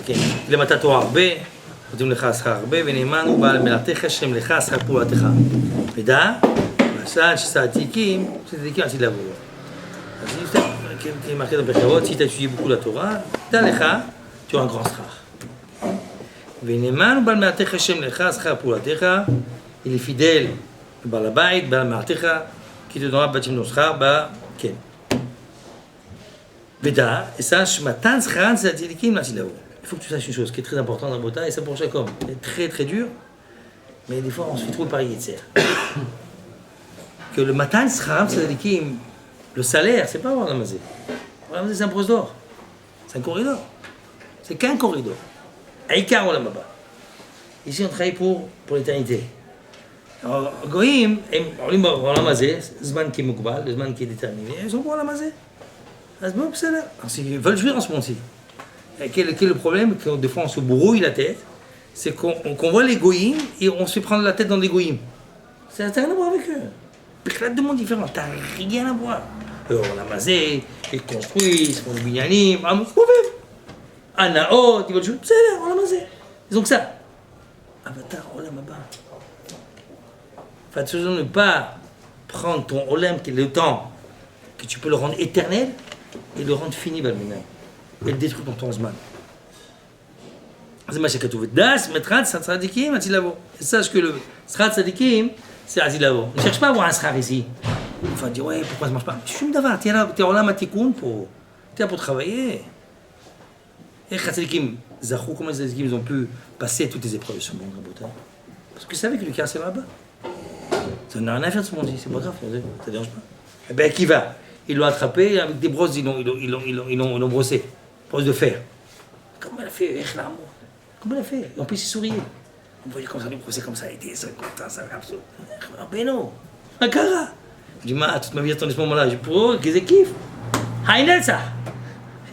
כן, למתת תורה הרבה, נותנים לך שכר הרבה, ונאמן הוא בעל מלאכתך שם לך שכר פעולתך. ודע, למשל שצדיקים עתיד לבוא. אז אם אתה marqué dans Péchaot, si tu as étudié beaucoup la Torah, t'as lecha, tu auras un grand schar. ונאמן הוא בעל מלאכתך שם לך שכר פעולתך, il est fidèle, בעל הבית, בעל מלאכתך, כי תדעו בתים לו שכר, כן. ודע, sache, מתן שכרן צדיקים לעתיד לבוא. Il faut que tu saches une chose qui est très importante dans le Bota, et c'est pour chaque homme. C'est très très dur, mais des fois on se fait trop le pari Yetzer. Que le Matan Scharam Tzadikim, le salaire, c'est pas Olam Hazeh. Olam Hazeh, c'est un brosse d'or. C'est un corridor. C'est qu'un corridor. Aïkar Olam Haba. Ici on travaille pour l'éternité. Alors, Goïm, Olam Hazeh, Zman qui est Moukbal, le Zman qui est déterminé, ils sont pour Olam Hazeh. C'est bon, c'est là. Ils veulent jouer en ce monde-ci. Quel est le problème? Que des fois on se brouille la tête, c'est qu'on voit les goïms et on se fait prendre la tête dans des goïms. Ça n'a rien à voir avec eux. Plein de monde différent, t'as rien à voir. On a masé, ils construisent, ils font du binyanim, Anaot, ils veulent jouer, c'est là, on a masé. Ils ont que ça. Avatar, Olam Haba. Fais attention de ne pas prendre ton Olam, qui est le temps, que tu peux le rendre éternel, et le rendre fini, Balmina. Et le détruire dans ton Zman. C'est ma chakatouv. Das, metrat, tzadikim, atil lavo. Et sache que le tzadikim, c'est atil lavo. Ne cherche pas à avoir un schar ici. Il faut dire, ouais, pourquoi ça ne marche pas? Je suis d'avoir, tu es là, tu es là, pour travailler. Et les tzadikim, zachou, comment les tzadikim, ils ont pu passer toutes les épreuves sur le monde, parce qu'ils savaient que le cœur, c'est là-bas. Ça n'a rien à faire de ce monde-ci, c'est pas grave, ça ne dérange pas. Eh bien, qui va? Ils l'ont attrapé, avec des brosses, ils l'ont brossé. Brosse de fer. Comment elle a fait? Comment elle a fait? Et en plus, il souriait. On voyait comme ça, lui brosser comme ça, il était content, ça va absolument. Ben non, un cara. Je dis, toute ma vie, attendez ce moment-là. Je dis, pour eux, qu'ils kiffent. Haïnel, ça.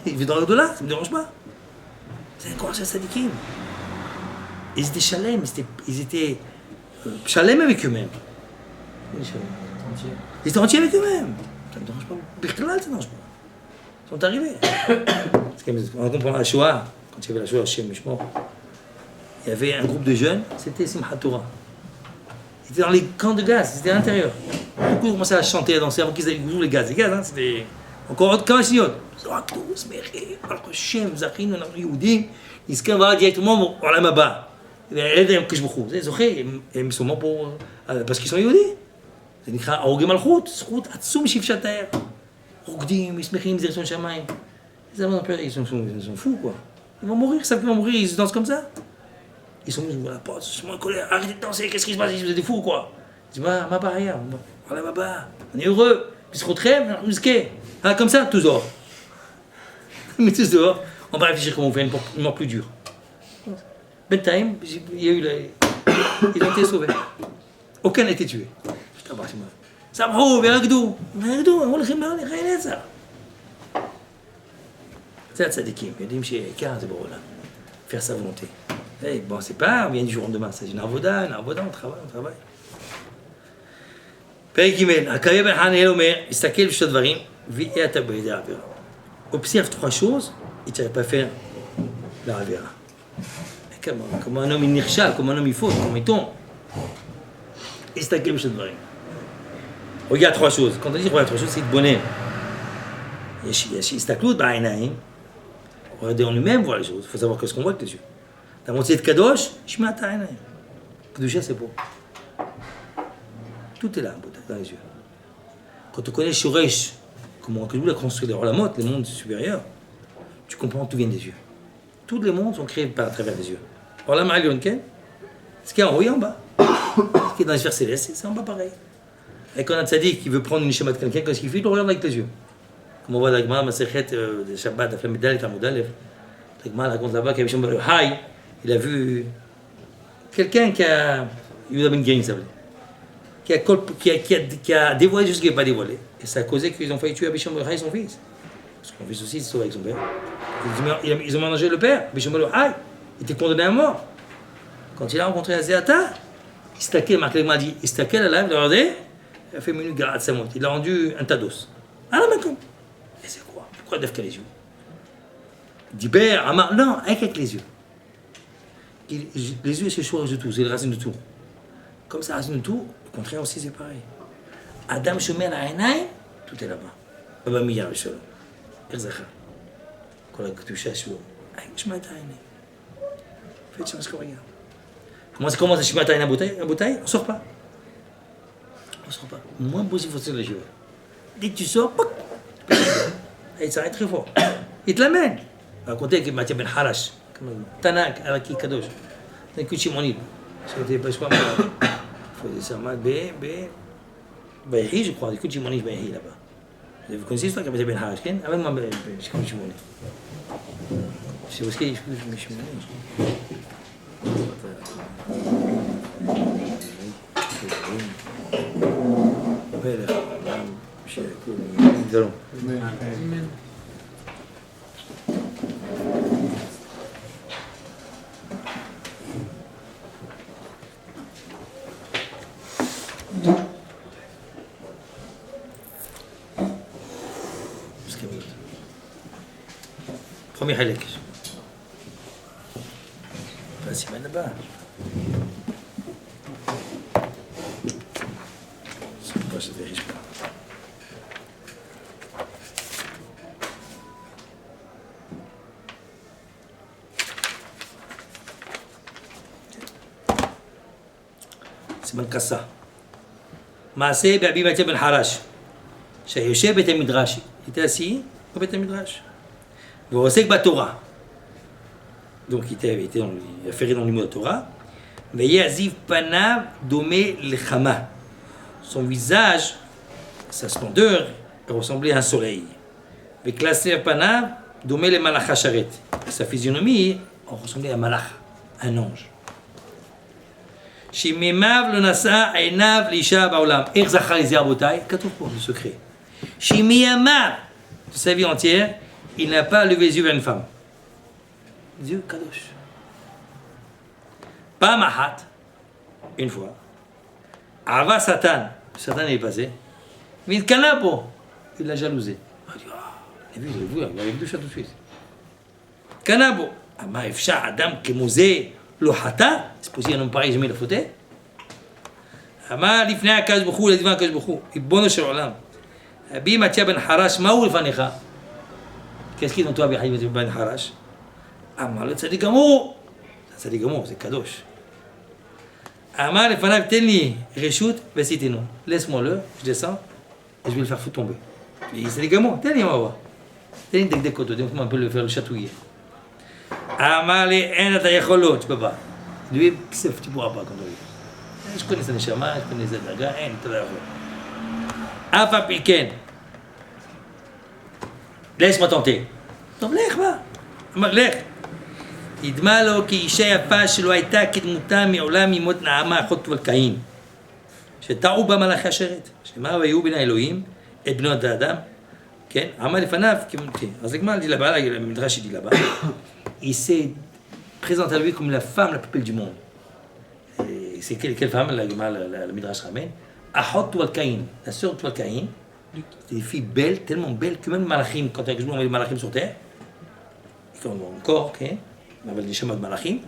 Il vit dans l'au-delà, ça ne me dérange pas. C'est encore un sadikim. Ils étaient chalem, ils étaient chalem avec eux-mêmes. Ils étaient entiers avec eux-mêmes. Ça ne me dérange pas. Birklal, ça ne dérange pas. Ils sont arrivés. On comprend la Shoah, quand il y avait la Shoah chez Mishmor, il y avait un groupe de jeunes, c'était Simchat Torah. Ils étaient dans les camps de gaz, c'était à l'intérieur. Beaucoup commençaient à chanter, à danser avant qu'ils ouvrent les gaz. Les gaz, hein, c'était encore comme un signot. Tous, mais alors que Shem, Zachin, on a Yehudim, ils se cavent directement au Olam Haba. Ils sont morts pour. Parce qu'ils sont Yehudim. זה נקרא הרוגי מלכות, זכות עצום שאפשר רוקדים, משמחים, זרצון שמיים. Ils sont fous, quoi. Ils vont mourir, ils savent qu'ils vont mourir, ils dansent comme ça. Ils sont venus, voilà, pas, je suis en colère, arrêtez de danser, qu'est-ce qui se passe, vous êtes des fous, quoi. Je dis, ma barrière, voilà, on est heureux, puis se retrève, on risquait. Ah, comme ça, tous dehors. Mais tous dehors, on va réfléchir comment on fait une mort plus dure. Bedtime, il y a eu ils ont été sauvés. Aucun n'a été tué. סמכו וירקדו, הם הולכים לחי נצח. זה הצדיקים, יודעים שעיקר זה בעולם, faire sa volonté. Bon, c'est pas, on vient du jour au lendemain, c'est une avoda, on travaille. פרק ג' הקריא בן חנאל אומר, הסתכל בשתי דברים, ויהיה אתה בידי העבירה. Observe trois choses, et tu ne vas pas faire la עבירה. Comme un homme il נכשל, comme un homme il faute, comme il tombe. הסתכל בשתי דברים. Regarde trois choses. Quand on dit regarde trois choses, c'est de bonheur. Regarder en lui-même, voir les choses. Il faut savoir ce qu'on voit avec les yeux. Dans mon de Kadosh, je mets à ta Kedusha, c'est beau. Tout est là, dans les yeux. Quand on connaît Shoresh, comment Kedusha a construit les Olamot, les mondes supérieurs, tu comprends tout vient des yeux. Tous les mondes sont créés à travers les yeux. Olam Alion, ce qui est en haut et en bas. Ce qui est dans les sphères célestes, c'est en bas pareil. Et quand un tzaddik qui veut prendre une schéma de quelqu'un, qu'est-ce qu'il fait? Il le regarde avec les yeux. Comme on voit dans la Gemara, Masechet de Shabbat, la Flamme d'Alef, Amud Alef. La Gemara raconte là-bas qu'il y avait le Haï. Il a vu quelqu'un qui a. Yehuda Ben Gerin s'appelait. Qui a dévoilé juste ce qu'il n'a pas dévoilé. Et ça a causé qu'ils ont failli tuer Abisham Ben Haï, son fils. Parce que son fils aussi, il se sauve avec son père. Ils ont mangé le père, Abisham Ben Haï. Il était condamné à mort. Quand il a rencontré Azéata, il s'était Marc Legma dit, il s'était là, il a regardé. Il a fait minute garde sa montre. Il a rendu un tas d'os. Ah là, mais comme. Et c'est quoi? Pourquoi Dafka les yeux? Diber, Amar, non, avec les yeux. Les yeux, c'est le source de tout, c'est la racine de tout. Comme ça, la racine de tout, le contraire aussi, c'est pareil. Adam Shomer Ainaï, tout est là-bas. Baba Miyar, Shalom. Erzakha. Quand la touche à Shalom. Shema Ainaï. Faites ce qu'on regarde. Comment ça, Shema Ainaï, la bouteille, on ne sort pas. On ne sort pas. Moins possible, il faut se les yeux. Dès que tu sors, il s'arrête très fort. Il te l'amène. Racontez que Mathia Ben Harash, Tanak, Araki Kadosh, c'est un coup mon île. C'était pas moi. Il faisait ça mal, Baïhi, je crois, des coups de Baïhi là-bas. Vous connaissez l'histoire qu'avait Ben Harash, Ken? Avec moi, je connais Shimoni. C'est parce qu'il y a Shimoni. Amen. Premier halak. Vas-y, là-bas. C'est pas, ça vérifie pas. C'est Mankassa. Maaseh Abi Mathia Ben Harash. שיושב בית המדרש, était assis au בית המדרש. ועוסק בתורה. Donc il a ferré dans le mot de Torah. ויעזיב פניו דומה לחמה. Son visage, sa splendeur, ressemblait à un soleil. וכלסי פניו דומה למלאך השרת. Sa physionomie ressemblait à un malach, un ange. שמימיו לא נשא עיניו לאישה בעולם. איך זכר את זה רבותיי? כתוב פה, זה secret. Shimiyama, de sa vie entière, il n'a pas levé les yeux vers une femme. Les yeux kadosh. Pas mahat, une fois. Ava Satan, Satan est passé. Mais Kanapo, il l'a jalousé. Il avait vu ça tout de suite. Kanapo, Ama Efsha Adam Kemosé Lohata, c'est possible un homme pareil, jamais la faute. Ama Lifnei Akash Bouchou, il a dit Akash Bouchou, il bonne chez l'Olam. Abi Mathia Ben Harash, Maou le Fanecha. Qu'est-ce qu'il est dans toi, Abi Ben Harash? Amar le Tzadik Gamo. Tzadik Gamo, c'est Kadosh. Amar le Fanav, tenni, Reshut, Vesitino. Laisse-moi-le, je descends, et je vais le faire foutre tomber. Il dit Tzadik Gamo, tenni, on va voir. Tenni, dès que donc on peut le faire le chatouiller. Amar le En Atayacholo, tu peux pas. Lui, tu pourras pas, comme lui. Je connais sa Neshama, je connais sa Daga, En Atayacholo. Afa Pilken. Laisse-moi tenter. טוב, לך מה? אמר, לך. נדמה לו כי אישה יפה שלא הייתה כדמותה מעולם ימות נעמה אחות ולקאים. שטעו בה מלאכי השרת. שמה והיו בין האלוהים את בנות האדם. כן? אמר לפניו, אז הגמרא dit là-bas, le Midrash dit là-bas, il s'est présenté à lui comme la femme la plus belle du monde. Et c'est quelle femme, le Midrash ramène? Ahot Walkaïn, la sœur de Walkaïn, c'est des filles belles, tellement belles que même Malachim, quand on met les Malachim sur terre, ils ont un corps, ok, on appelle des schémas de Malachim,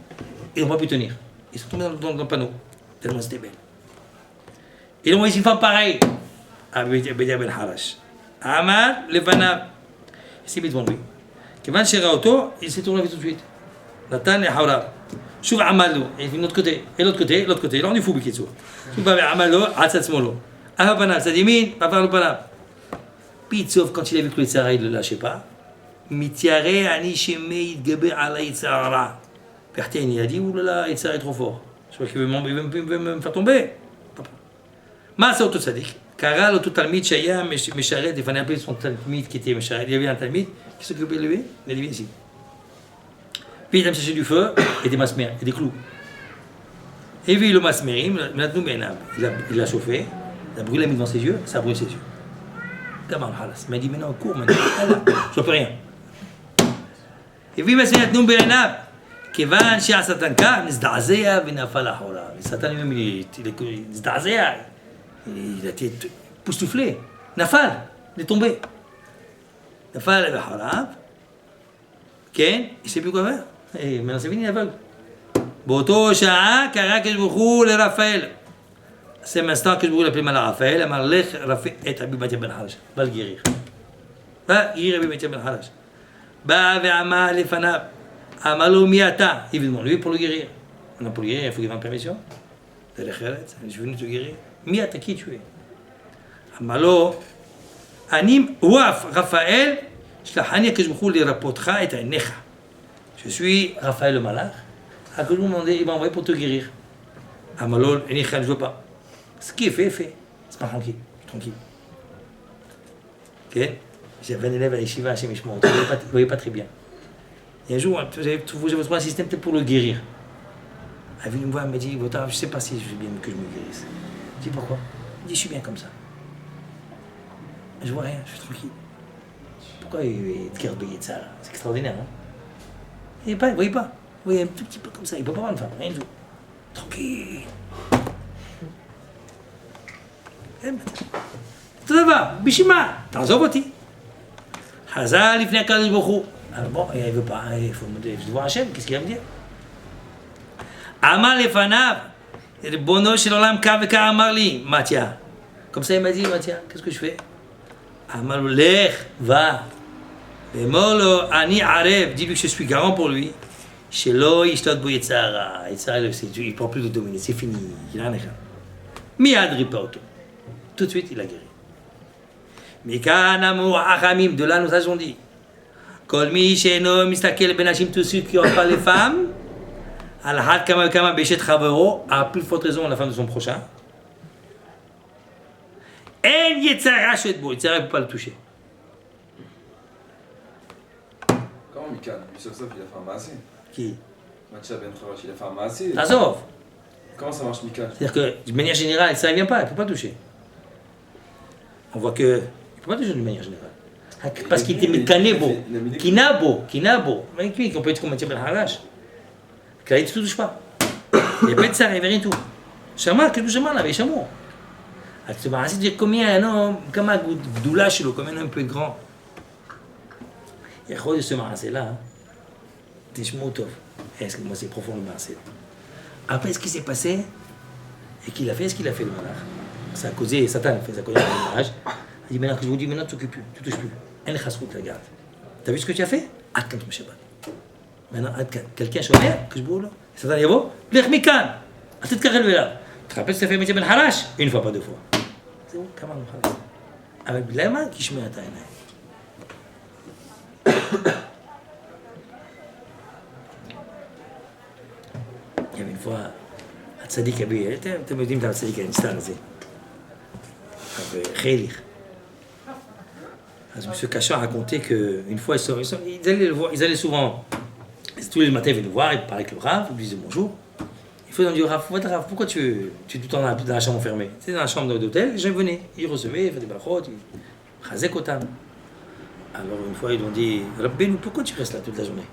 ils n'ont pas pu tenir. Ils sont tombés dans le panneau, tellement c'était belle. Et donc, une femme pareille, à Bedia Ben Harash. Amar, Levana, il s'est mis devant lui. Kevan Sheraoto, il s'est tourné tout de suite. Nathan et Haura. Chouva Amallo, et de l'autre côté, et l'autre côté, l'autre côté. Là, on est fou, Bikitsu. Chouva Amallo, Atsat Smolo. Ahabana, Sadimin, Papa Lupana. Pitsov, quand il a vu que le Tzara, il ne le lâchait pas. Mitiare, Anisheme, Idgabe, Ala Yitzara. Pertien, il a dit, oulala, Yitzara est trop fort. Je crois qu'il veut me faire tomber. Ma c'est Autosadik. Kara, l'autre Talmid, Shaya, Mesharet, il fallait appeler son Talmid qui était Mesharet. Il y avait un Talmid qui s'occupait de lui, il a dit, viens ici. Puis il a cherché du feu et des masmères, et des clous. Et puis le masmérim, il l'a chauffé, il a brûlé, mis devant ses yeux, ça a brûlé ses yeux. Gamal Halas. Il m'a dit, maintenant, cours, maintenant. Je ne peux rien. Et puis, Masmérim, כיוון שהשטן כך, נזדעזע ונפל אחורה. השטן lui-même, il נזדעזע, il a été époustouflé, נפל, il est tombé. נפל אחריו, כן? il sait plus quoi faire. Et maintenant c'est fini l'aveugle. באותו שעה קרא הקדוש ברוך הוא לרפאל. C'est maintenant que je vous l'appelle mal à Raphaël, אמר לך רפא את רבי מתיה בן חלש, בא לגריר. בא גריר רבי מתיה בן חלש. בא ואמר לפניו, אמר לו מי אתה? Il lui demande, lui pour le guérir. Non, pour le guérir, il faut qu'il ait une permission. Je suis venu te guérir. מי אתה? qui tu es? אמר לו, אני וואף רפאל, שלחני הקדוש ברוך הוא לרפאותך את עיניך. Je suis Raphaël le malach. הקדוש ברוך הוא il m'a envoyé pour te guérir. אמר לו, אני חייב, je veux pas. Ce qui est fait, est fait. C'est pas tranquille. Tranquille. Ok? J'avais un élève à l'Yeshiva, chez Mishmon. Il ne voyait pas très bien. Et un jour, j'avais trouvé un système peut-être pour le guérir. Elle est venue me voir, elle m'a dit, je ne sais pas si je veux bien que je me guérisse. Je dis pourquoi? Il dit, je suis bien comme ça. Je vois rien, je suis tranquille. Pourquoi il te garde de ça? C'est extraordinaire, hein? Il ne voyait pas. Vous voyez un tout petit peu comme ça. Il ne peut pas voir une femme, rien du tout. Tranquille. אותו דבר, בשביל מה? תעזוב אותי. חזר לפני הקדוש ברוך הוא. בוא, il veut pas, il faut voir Hachem, qu'est-ce qu'il va me dire? אמר לפניו, ריבונו של עולם כך וכך אמר לי, מתיה. Comme ça il m'a dit, מתיה, qu'est-ce que je fais? אמר לו, לך, va. ואמר לו, אני ערב, dis-lui que je suis garant pour lui, שלא ישתות בו יצר רע. יצר רע, il ne prend plus de dominer, c'est fini, il en est là. מיד ריפא אותו. Tout de suite, il a guéri. מכאן אמרו החכמים, de là nous avons dit, כל מי שאינו מסתכל בנשים tous ceux qui n'ont pas les femmes, על אחת כמה וכמה באשת חברו, à plus forte raison la femme de son prochain, אין יצר רע שולט בו, יצר רע ne peut pas le toucher. Comment מכאן? מסוף il a fait un מעשי. Qui? מתיה בן חלש, il a fait un מעשי. תעזוב. Comment ça marche מכאן? C'est-à-dire que, de manière générale, ça ne vient pas, elle ne peut pas toucher. On voit que, il ne peut pas toucher de manière générale. Parce qu'il était mécanebo, kinabo. Mais qui, qu'on peut être comme Mathieu Ben Harash. Que là, il ne touche pas. Il n'y a pas de ça, il n'y avait rien du tout. Shama, que tout Shama, là, avait Shamo. Alors, tu vas dire combien un homme, comme un gdoula chez lui, combien un homme peut être grand. Il y a quoi de ce marasé-là, hein. T'es Shmotov. Est-ce que moi, c'est profond le marasé. Après, ce qui s'est passé, et qu'il a fait, ce qu'il a fait le malach. Ça a causé, Satan a fait ça, a causé le mariage. Il dit maintenant que je vous dis, maintenant tu t'occupes plus, tu touches plus. Elle chasrout la garde. T'as vu ce que tu as fait? Atkan ton Shabbat. Maintenant, Atkan. Quelqu'un chômeur, que je boule, Satan y va, l'ech mikan. Atet karel vela. Tu te rappelles ce que ça fait Mathieu Ben Harash? Une fois, pas deux fois. C'est où? Comment on fait? Avec la main qui chemine à ta haine. Il y avait une fois, Tzadik Abi, אתם יודעים את הצדיק הנסתר הזה. חייליך. אז M. Cachin racontait qu'une fois, ils allaient souvent, tous les matins, ils venaient le voir, ils parlaient avec le Rav, ils lui disaient bonjour. Il faut dire, Rav, pourquoi tu es tout le temps dans la chambre fermée? Tu sais, dans la chambre d'hôtel, les gens venaient, ils recevaient, ils faisaient des brachot, ils chazek otam. Alors une fois, ils lui ont dit, Rabbeinu, pourquoi tu restes là toute la journée?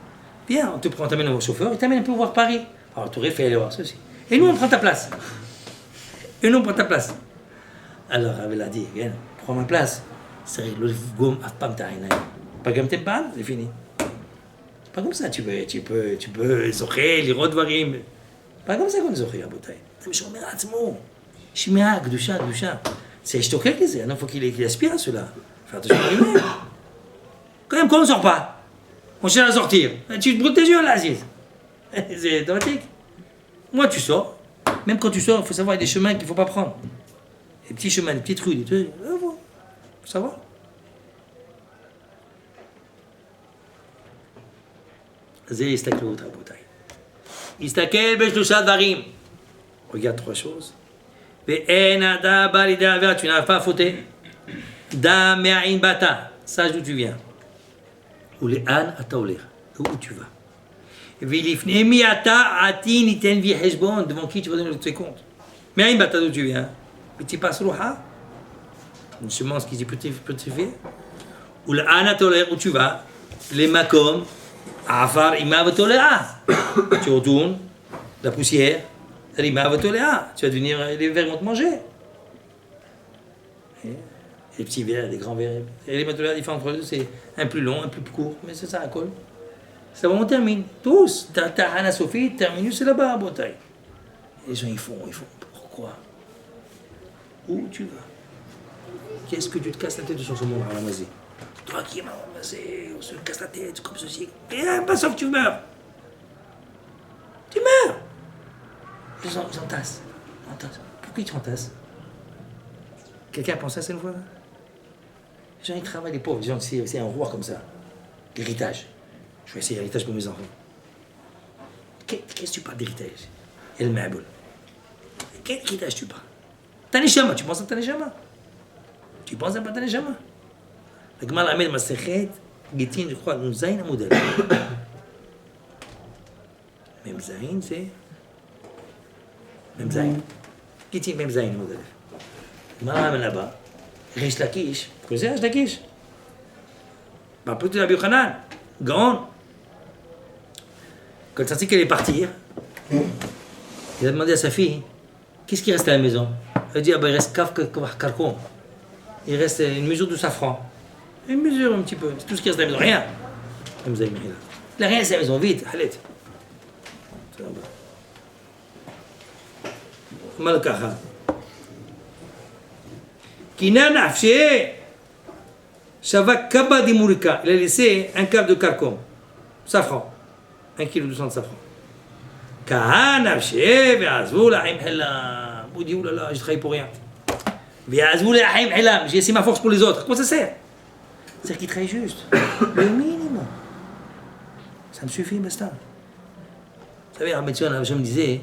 Viens, on te prend, on t'amène au chauffeur, il t'amène un peu voir Paris. Alors tu aurais fait aller voir ceci. Et nous, on prend ta place. Alors, Ravel a dit, viens, prends ma place. C'est le goum à pas pas comme t'es pas, c'est fini. Pas comme ça, tu peux zocher, lire dvarim. Pas comme ça qu'on zocher à Boutaï. C'est shomer atzmo. Shimia, gdusha. C'est shtoker que c'est, il faut qu'il aspire à cela. Faire attention à lui-même. Quand même, on ne sort pas. On cherche à sortir. Tu te brûles tes yeux là, Aziz. C'est dramatique. Moi, tu sors. Même quand tu sors, il faut savoir, il y a des chemins qu'il ne faut pas prendre. Des petits chemins, des petites rues, des trucs. Il faut savoir. Regarde trois choses. Tu n'as pas à fauter. Sache d'où tu viens. Ou les ânes à Taoler. Où tu vas. Devant qui tu vas donner tes comptes. Mais d'où tu viens. Petit passe rouha. Une semence qui dit petit fait. Ou le âne à Taoler. Où tu vas. Les makom. Afar ima v'tolea. Tu retournes. La poussière. L'ima v'tolea. Tu vas devenir. Les vers vont te manger. Les petits vers, les grands vers. Et les matériaux différents entre eux, c'est un plus long, un plus court, mais c'est ça, un col. C'est bon, on termine. Tous. T'as Hana Sophie, terminus, c'est là-bas, à Bretagne. Les gens, ils font. Pourquoi? Où tu vas? Qu'est-ce que tu te casses la tête sur ce monde, Ramazé? Toi qui m'as ramassé, on se casse la tête, comme ceci. Et pas sauf que tu meurs. Tu meurs. Ils entassent. Pourquoi ils t'entassent? Quelqu'un a pensé à ça une fois? Les gens, ils travaillent, les pauvres. Les gens, c'est un roi comme ça. L'héritage. Je vais essayer l'héritage pour mes enfants. Qu'est-ce que tu parles d'héritage? El Maboul. Quel héritage tu parles? Tanishama, tu penses à Tanishama? Tu penses à Tanishama? Le Gmal Ahmed Masechet, Gétine, je crois, nous Zayn un modèle. Même Zayn, c'est. Même Zayn. Gétine, même Zayn, modèle. Gmal Ahmed là-bas, Rish Lakish, vous connaissez Rish Lakish? Bah, plutôt la Biochanan, Gaon. Quand il sentit qu'elle allait partir, il a demandé à sa fille, qu'est-ce qui reste à la maison? Elle a dit, ah ben il reste Karkom. Il reste une mesure de safran. Une mesure un petit peu, c'est tout ce qui reste à la maison, rien. Il a rien, c'est à la maison, vite, allez. Malkaha. Kina Nafshe, Shavak Kaba di Mourika. Il a laissé un quart de Karkom, safran. 1,2 kg de safran. Kaha Nafshe, Ve'azvou Lahim Hela. Vous dites, oulala, j'ai travaillé pour rien. Ve'azvou Lahim Hela. J'ai laissé ma force pour les autres. Comment ça sert? C'est-à-dire qu'il travaille juste. Le minimum. Ça me suffit, basta. Vous savez, Ahmed Sohan, je me disais,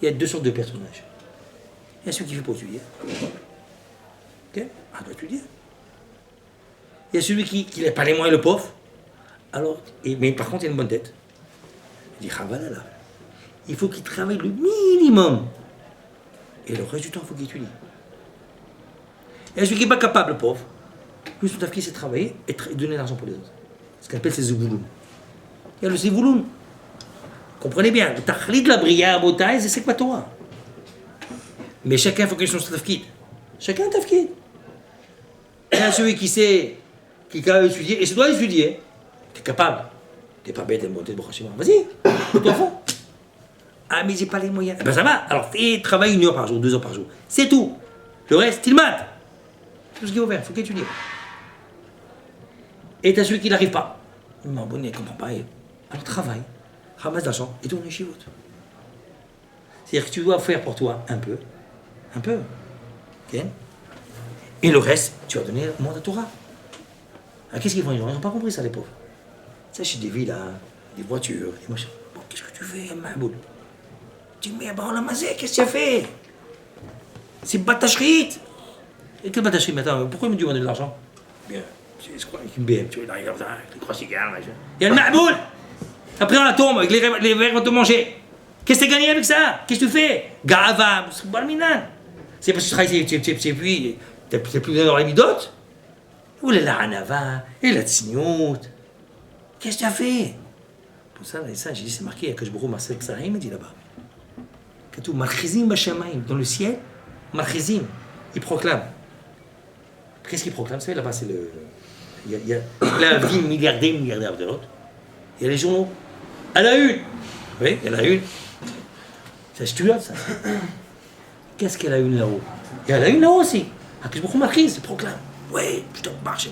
il y a 2 sortes de personnages. Il y a celui qui fait pour étudier. Ok? Ah, doit étudier. Il y a celui qui n'a pas les moyens, le pauvre. Alors, mais par contre, il a une bonne tête. Il dit, là. Il faut qu'il travaille le minimum. Et le reste du temps, il faut qu'il étudie. Il y a celui qui n'est pas capable, le pauvre. Lui, son tafki, c'est travailler et donner de l'argent pour les autres. Ce qu'on appelle ces zivouloun. Il y a le zivouloun. Comprenez bien, le tachlit, la bria, botaï, c'est pas toi. Mais chacun faut qu'il change son tafki. Chacun a un tafki. Il y a celui qui sait, qui a étudié, et se doit étudier. Tu es capable. Tu n'es pas bête de monter de brochement. Vas-y, fais-toi fond. Ah, mais j'ai pas les moyens. Eh ben ça va. Alors, travaille 1 heure par jour, 2 heures par jour. C'est tout. Le reste, il mate. C'est tout ce qu'il faut faire, il faut qu'il étudie. Et t'as celui qui n'arrive pas. Mais bon, il ne comprend pas. Alors travaille, ramasse de l'argent et tourne les chivotes. C'est-à-dire que tu dois faire pour toi un peu. Okay? Et le reste, tu vas donner au monde à Torah. Alors qu'est-ce qu'ils font? Ils n'ont pas compris ça, les pauvres. Ça, chez des villas, des voitures, des machins. Bon, qu'est-ce que tu fais, Mahmoud? Tu dis, mais bon, la mazé, qu'est-ce que tu as fait? C'est Batachrit. Et quel Batachrit? Mais attends, pourquoi il me demande de l'argent? Bien. C'est quoi avec une BM, tu vois, il arrive comme ça, avec les 3 cigares, machin. Il y a le Mahboul. Après, on la tombe, avec les verres vont te manger. Qu'est-ce que tu as gagné avec ça? Qu'est-ce que tu fais? Gava, c'est balminan. C'est parce que tu travailles, c'est puis, t'as plus besoin d'avoir les midotes. Ou la hanava, et la tzignout. Qu'est-ce que tu as fait? Pour ça, j'ai dit, c'est marqué, que je bourre Marcel Ksahim, il dit là-bas. Katou, Marchizim Bashamaim, dans le ciel, Marchizim, il proclame. Qu'est-ce qu'il proclame? Vous savez, là-bas, c'est le. Il y a la vie milliardaire de l'autre. Il y a les journaux. À la une. Oui, il y a la une. C'est stupide, ça. Qu'est-ce qu'il y a la une là-haut? Il y a la une là-haut aussi. Ah, que je me marqué, c'est proclame. Oui, je te marche,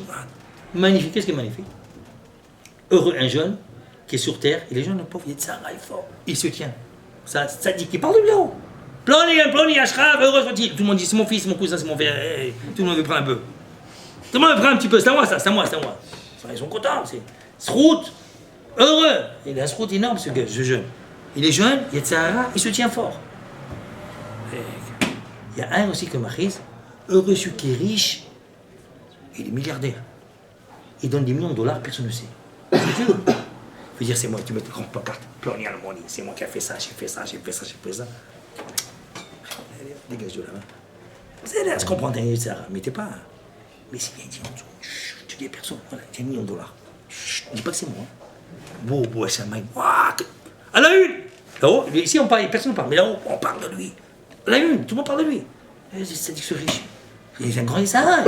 magnifique. Qu'est-ce qui est magnifique? Heureux un jeune qui est sur terre, et les jeunes, le pauvre, il est ça, il est fort. Il se tient. Ça dit qu'il parle de là-haut. Ploni, Ashraf, heureux soit-il. Tout le monde dit, c'est mon fils, c'est mon cousin, c'est mon frère. Hey, tout le monde veut prendre un peu. Tout le monde veut prendre un petit peu. C'est à moi, ça, c'est à moi. Ils sont contents. C'est Srout, heureux. Il a un Srout énorme, ce gars, ce jeune. Il est jeune, il est Sahara, il se tient fort. Et il y a un aussi comme Machiz, heureux celui qui est riche, il est milliardaire. Il donne des millions de dollars, personne ne sait. C'est dur. Il veut dire, c'est moi, tu mets tes grandes pancartes. Ploni al Moni, c'est moi qui ai fait ça, j'ai fait ça. Dégage de là. C'est là, je comprends, ça, mais t'es pas. Mais c'est bien dit en dessous. Tu dis à personne, voilà, il y a 1 million de dollars. Chut, dis pas que c'est moi. Beau, ça m'a. À la une! Là-haut, ici on parle, personne ne parle, mais là-haut, on parle de lui. À la une, tout le monde parle de lui. Ça dit que ce riche. Il est un grand ça.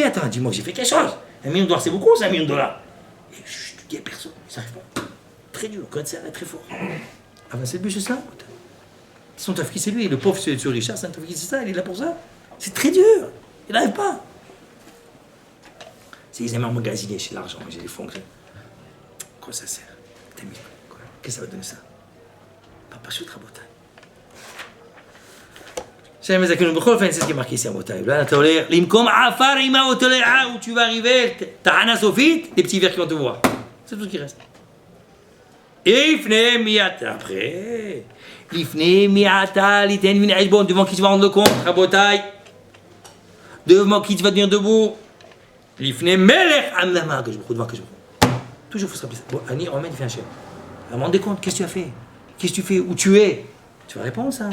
Attends, dis-moi, j'ai fait quelque chose. 1 million de dollars, c'est beaucoup, c'est 1 million de dollars. Et chut, tu dis à personne, ça arrive pas. très dur, quand c'est très fort. Ah ben c'est le but, c'est ça. Son tafki, c'est lui. Le pauvre, c'est Richard, c'est un tafki, c'est ça, il est là pour ça. C'est très dur. Il n'arrive pas. C'est ils aiment emmagasiner chez l'argent, j'ai des fonds. Quoi ça sert? Qu'est-ce que ça va donner ça? Pas chute rabota. C'est ce qui est marqué ici à Botaï. Là, tu vas lire l'imkom afar ima otolea où tu vas arriver, ta'ana sofit, des petits vers qui vont te voir. C'est tout ce qui reste. Ifne miata après. Ifne miata liten min ajbon devant qui tu vas rendre compte à Botaï. Devant qui tu vas tenir debout. Ifne melech amnama que je me devant que je me. Toujours faut se rappeler ça. Bon, Annie, Romain, il fait un chef. À me rendre compte, qu'est-ce que tu as fait? Qu'est-ce que tu fais? Où tu es? Tu vas répondre ça.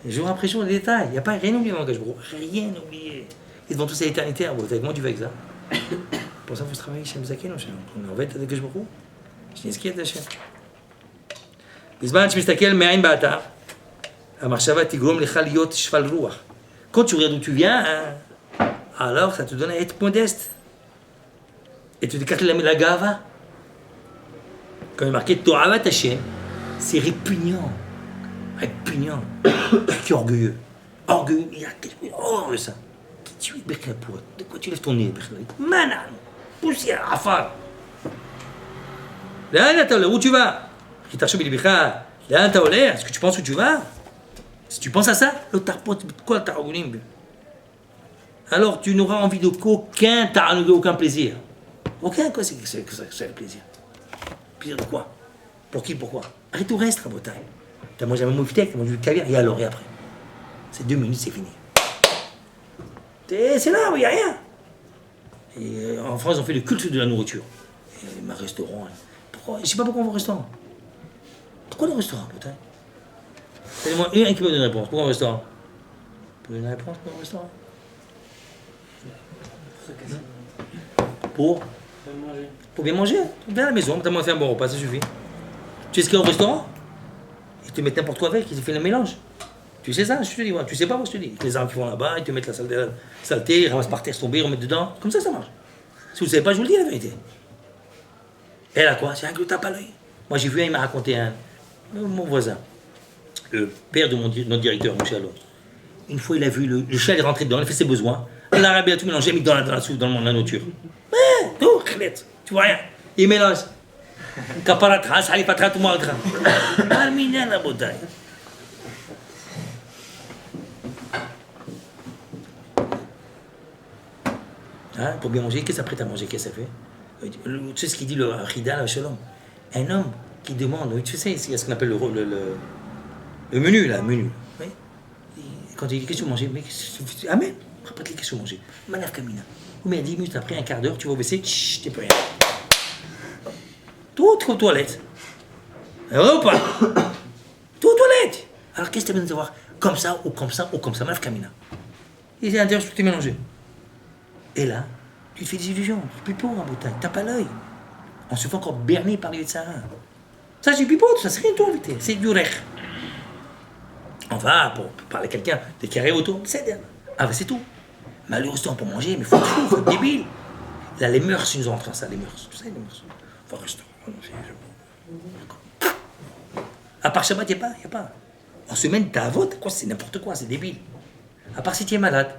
Et jour après jour, les détails. Il n'y a pas rien oublié dans le Gajbro. Rien oublié. Et devant tout ça, l'éternité, comment tu fais avec ça? Pour ça, il faut se travailler chez Mzaken. On va être avec Gajbro. Je dis ce qu'il y a de la chaîne. Quand tu regardes d'où tu viens, hein, alors ça te donne à être modeste. Et tu décartes la gava. Quand il est marqué To'avat Hashem, c'est répugnant. Répugnant. Qui est orgueilleux. Orgueilleux. Il y a quelque chose de ça. Tu es Berklapour. De quoi tu lèves ton nez, Berklapour? Manan. Poussière, afar. Là, où tu vas? Là, est-ce que tu penses où tu vas? Si tu penses à ça, alors tu n'auras envie d'aucun plaisir. Aucun, quoi, c'est le plaisir. Plaisir de quoi? Pour qui, pourquoi? Arrête tout reste, Rabotai. T'as mangé un mouftek, t'as mangé du caviar, et alors, et après? C'est 2 minutes, c'est fini. C'est là où il n'y a rien. Et en France, on fait le culte de la nourriture. Et un restaurant. Pourquoi? Je ne sais pas pourquoi on va au restaurant. Pourquoi le restaurant, Rabotai? Donnez-moi un qui me donne une réponse. Pourquoi un restaurant? Vous pouvez donner une réponse pour un restaurant? Pour manger. Pour bien manger. Viens à la maison, t'as moins fait un bon repas, ça suffit. Tu sais ce qu'il y a au restaurant? Ils te mettent n'importe quoi avec, ils te font le mélange. Tu sais ça, je te dis, ouais. Tu sais pas, moi je te dis. Les armes qui vont là-bas, ils te mettent la saleté, ils ramassent par terre, tomber, ils remettent dedans. Comme ça marche. Si vous ne savez pas, je vous le dis la vérité. Elle a quoi? C'est un que tape à l'œil. Moi j'ai vu un, il m'a raconté mon voisin, le père de notre directeur, mon chalot. Une fois, il a vu le chat, il est rentré dedans, il a fait ses besoins. L'arabe, il a tout mélangé, il a mis dans la soupe, dans la nourriture. Tout, tu vois rien. Il mélange. Kaparat, Sali Patra, tout le monde. Armina la bouteille. Pour bien manger, qu'est-ce que ça prête à manger? Qu'est-ce que ça fait? Tu sais ce qu'il dit le Rida, le Shalom? Un homme qui demande, tu sais, il y a ce qu'on appelle le menu, là, menu. Oui? Quand il dit qu'est-ce que vous mangez? Mais amen, répète-les qu'est-ce que vous mangez? Manaf Kamina. Ou bien 10 minutes après, un quart d'heure, tu vas au WC, t'es plus rien. Tout aux toilettes. Ou pas? Tout aux toilettes. Alors qu'est-ce que tu as besoin de savoir? Comme ça, ou comme ça, ou comme ça, Manaf Kamina. Il est à l'intérieur, tout est mélangé. Et là, tu te fais des illusions. Pipo, en bouteille, t'as pas l'œil. On se fait encore berner par les de Sahara. Ça, c'est pipo, ça, c'est rien de tout, invité. C'est du rech. On va pour parler à quelqu'un, des carrés autour, c'est tout. Malheureusement pour manger, mais faut être débile. Là, les mœurs, ils nous ont entré dans ça, les mœurs. Tu sais, les mœurs. Faut rester. À part Shabbat, il n'y a pas. En semaine, t'as à vote, quoi, c'est n'importe quoi, c'est débile. À part si tu es malade,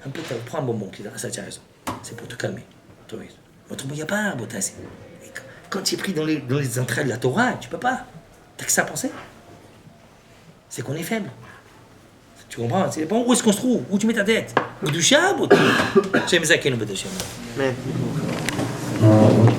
un peu, prends un bonbon, ça, tu as raison. C'est pour te calmer. Autrement, il n'y a pas un botin. Quand tu es pris dans les entrailles de la Torah, tu peux pas. T'as que ça à penser. C'est qu'on est faible. Tu comprends? C'est bon, où est-ce qu'on se trouve? Où tu mets ta tête? Ou du chab? J'aime ça qu'il y ait une